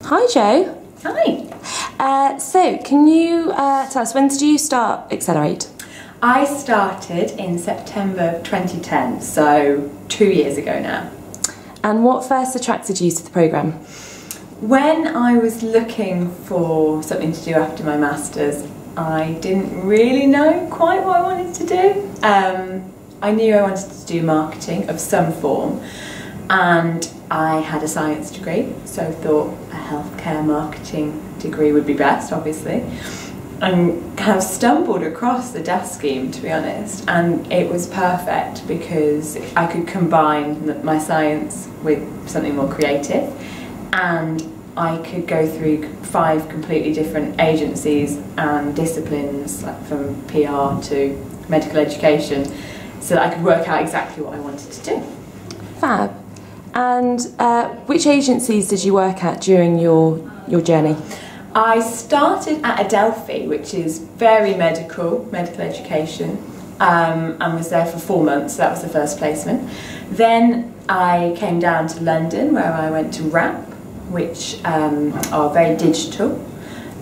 Hi Jo. Hi. So can you tell us, when did you start Accelerate? I started in September 2010, so 2 years ago now. And what first attracted you to the programme? When I was looking for something to do after my Masters, I didn't really know quite what I wanted to do. I knew I wanted to do marketing of some form, and I had a science degree, so I thought a healthcare marketing degree would be best, obviously. And kind of stumbled across the desk scheme, to be honest, and it was perfect because I could combine my science with something more creative, and I could go through 5 completely different agencies and disciplines, like from PR to medical education, so that I could work out exactly what I wanted to do. Fab. And which agencies did you work at during your journey? I started at Adelphi, which is very medical education, and was there for 4 months, so that was the first placement. Then I came down to London, where I went to Rapp, which are very digital,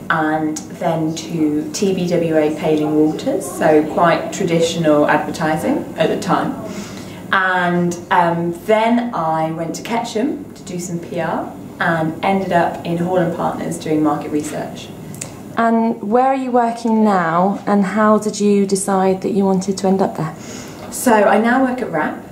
and then to TBWA Paling Waters, so quite traditional advertising at the time. And then I went to Ketchum to do some PR and ended up in Hall & Partners doing market research. And where are you working now, and how did you decide that you wanted to end up there? So I now work at Rapp,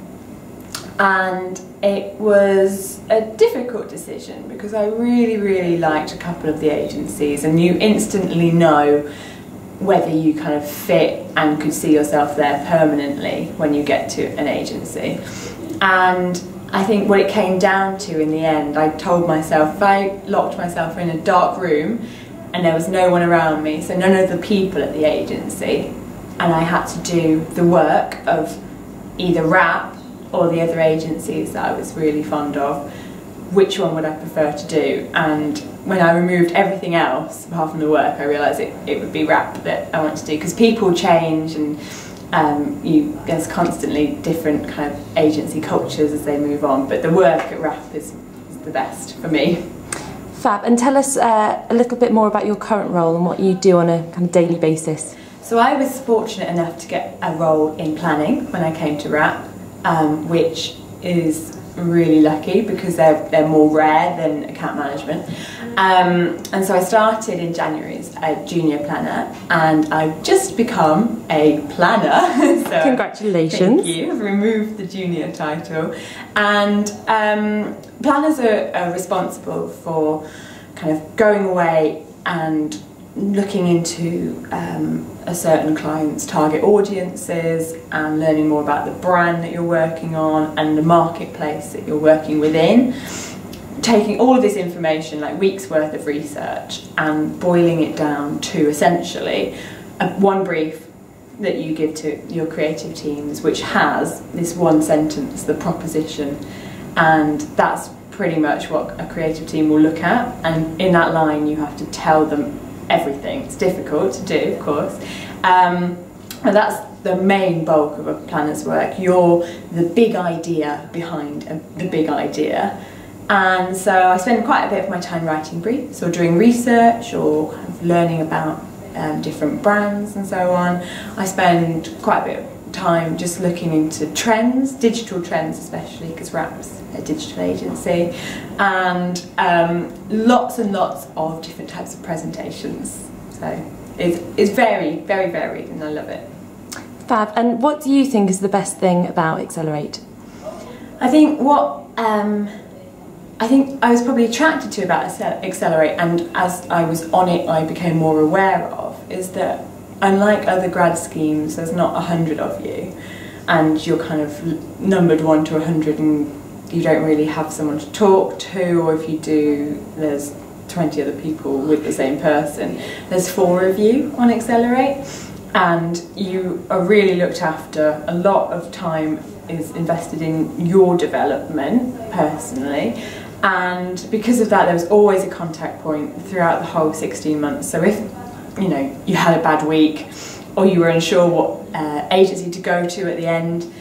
and it was a difficult decision because I really liked a couple of the agencies, and you instantly know whether you kind of fit and could see yourself there permanently when you get to an agency. And I think what it came down to in the end, I told myself if I locked myself in a dark room and there was no one around me, so none of the people at the agency, and I had to do the work of either Rapp or the other agencies that I was really fond of, which one would I prefer to do? And when I removed everything else apart from the work, I realised it would be Rapp that I want to do, because people change, and there's constantly different kind of agency cultures as they move on, but the work at Rapp is the best for me. Fab. And tell us a little bit more about your current role and what you do on a kind of daily basis. So I was fortunate enough to get a role in planning when I came to Rapp, which is really lucky because they're more rare than account management. And so I started in January as a junior planner, and I've just become a planner. So congratulations. Thank you. I've removed the junior title. And planners are responsible for kind of going away and looking into a certain client's target audiences and learning more about the brand that you're working on and the marketplace that you're working within, taking all of this information, like weeks worth of research, and boiling it down to essentially one brief that you give to your creative teams, which has this one sentence, the proposition, and that's pretty much what a creative team will look at, and in that line you have to tell them everything. It's difficult to do, of course, and that's the main bulk of a planner's work. You're the big idea behind the big idea, and so I spend quite a bit of my time writing briefs or doing research or kind of learning about different brands and so on. I spend quite a bit of time just looking into trends, digital trends especially, because Rapp's a digital agency, and lots and lots of different types of presentations. So it's very varied, and I love it. Fab. And what do you think is the best thing about Accelerate? I think I was probably attracted to about Accelerate, and as I was on it I became more aware of, is that unlike other grad schemes, there's not 100 of you, and you're kind of numbered 1 to 100, and you don't really have someone to talk to, or if you do, there's 20 other people with the same person. There's 4 of you on Accelerate, and you are really looked after. A lot of time is invested in your development personally, and because of that there was always a contact point throughout the whole 16 months. So if you had a bad week, or you were unsure what agency to go to at the end,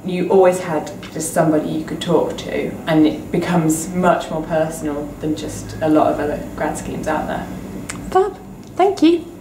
you always had just somebody you could talk to, and it becomes much more personal than just a lot of other grad schemes out there. Fab. Thank you.